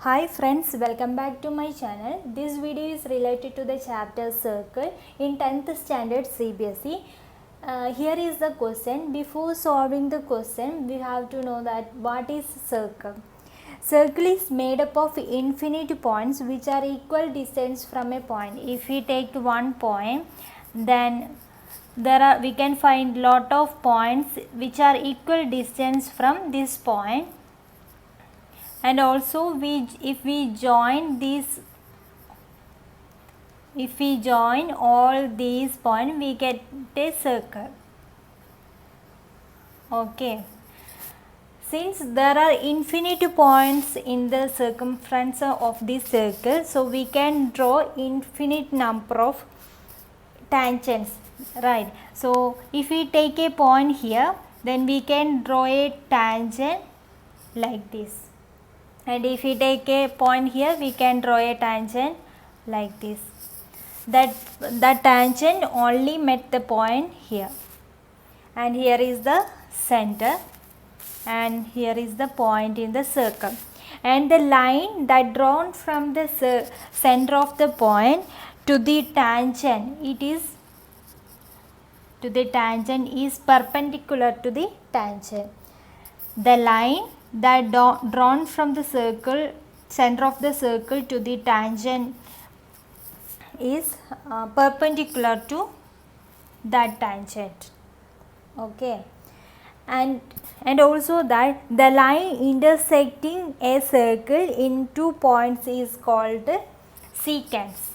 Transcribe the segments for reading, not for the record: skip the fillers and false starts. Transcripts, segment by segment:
Hi friends, welcome back to my channel. This video is related to the chapter circle in 10th standard CBSE. Here is the question. Before solving the question, we have to know that what is circle. Circle is made up of infinite points which are equal distance from a point. If we take one point, then we can find lot of points which are equal distance from this point. And also if we join all these points, we get a circle. Okay, since there are infinite points in the circumference of this circle, so we can draw infinite number of tangents, right? So if we take a point here, then we can draw a tangent like this. And if we take a point here, we can draw a tangent like this. That tangent only met the point here, and here is the center, and here is the point in the circle, and the line that drawn from the center of the point to the tangent, is perpendicular to the tangent. The line that drawn from the center of the circle to the tangent is perpendicular to that tangent. Okay, and also that the line intersecting a circle in 2 points is called secants.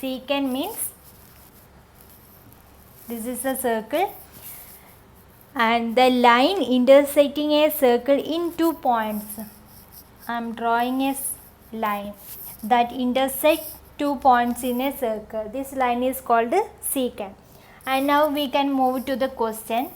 Secant means this is a circle, and the line intersecting a circle in 2 points. I am drawing a line that intersects 2 points in a circle. This line is called secant. And now we can move to the question.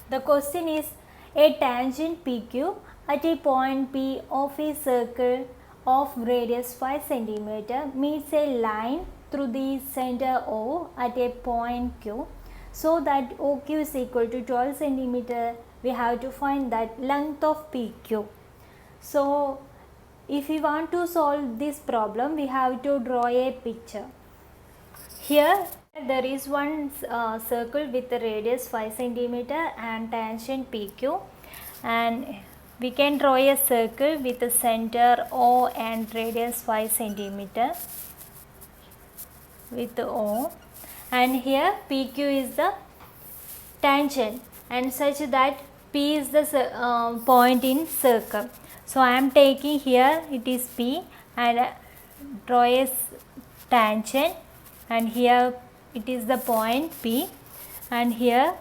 The question is, a tangent PQ at a point P of a circle of radius 5 cm meets a line through the center O at a point Q, so that OQ is equal to 12 cm. We have to find that length of PQ. So if we want to solve this problem, we have to draw a picture. Here there is one circle with the radius 5 cm and tangent PQ, and we can draw a circle with the center O and radius 5 cm with the O, and here PQ is the tangent, and such that P is the point in circle. So I am taking here, it is P, and draw a tangent, and here it is the point P, and here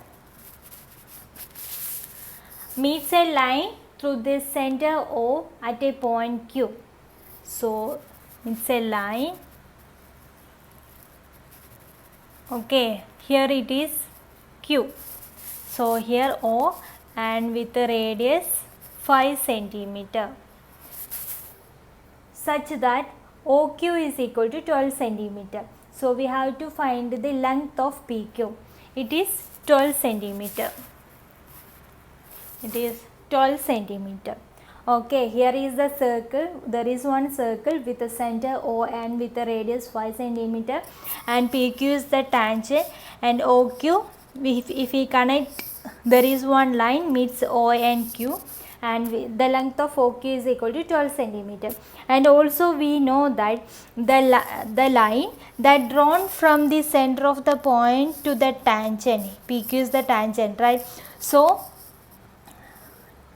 meets a line through this center O at a point Q. So it's a line. Okay, here it is Q. So here O, and with the radius 5 cm, such that OQ is equal to 12 cm. So we have to find the length of PQ. It is 12 cm. It is 12 cm. Okay, here is the circle. There is one circle with the center O and with the radius 5 cm, and PQ is the tangent, and OQ, if we connect, there is one line meets O and Q, and the length of OQ is equal to 12 cm. And also we know that the line that drawn from the center of the point to the tangent, PQ is the tangent, right? So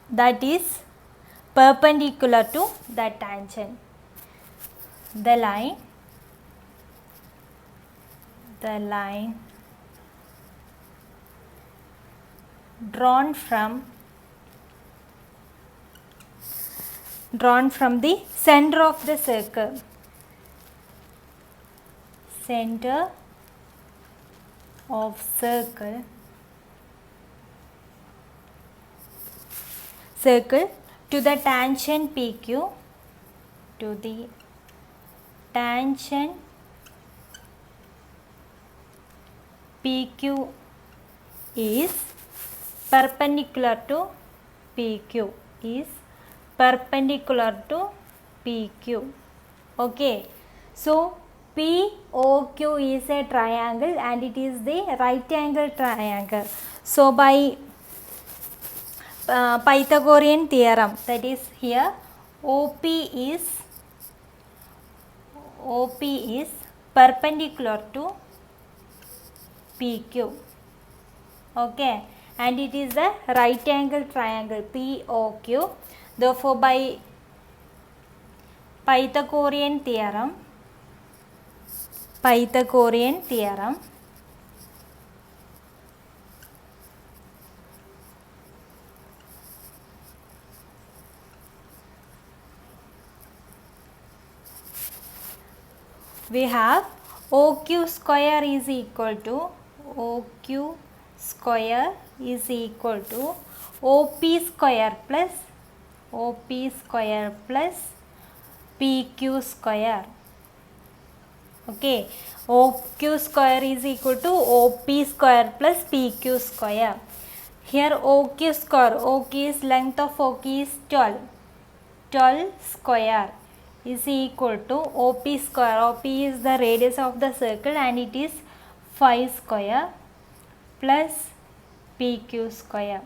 that is perpendicular to the tangent. The line drawn from the center of the circle, to the tangent PQ, PQ is perpendicular to PQ is perpendicular to PQ. Okay, so POQ is a triangle and it is the right angle triangle. So by Pythagorean theorem, that is here OP is perpendicular to PQ. Okay, and it is a right angle triangle POQ. Therefore by Pythagorean theorem we have OQ square is equal to OP square plus PQ square. Okay, OQ square is equal to OP square plus PQ square. Here OQ square, OQ is length of OQ is 12. 12 square is equal to OP square. OP is the radius of the circle and it is 5 square plus PQ square.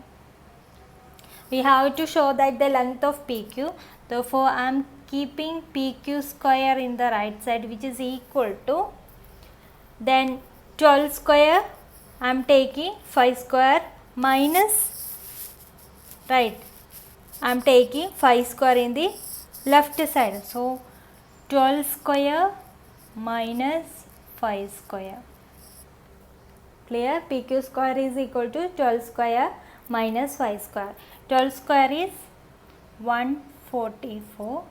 We have to show that the length of PQ. Therefore, I am keeping PQ square in the right side, which is equal to, then 12 square, I am taking 5 square minus, right, I am taking 5 square in the left side. So, 12 square minus 5 square. Clear? PQ square is equal to 12 square minus 5 square. 12 square is 144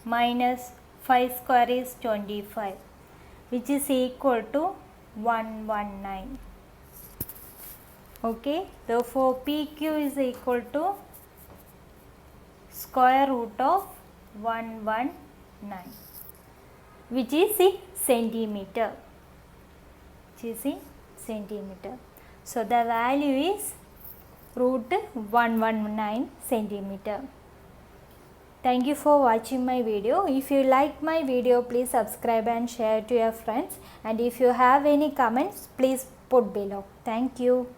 minus 5 square is 25, which is equal to 119. Okay, therefore PQ is equal to square root of 119, which is in centimeter. So the value is root 119 centimeter. Thank you for watching my video. If you like my video, please subscribe and share to your friends. And if you have any comments, please put below. Thank you.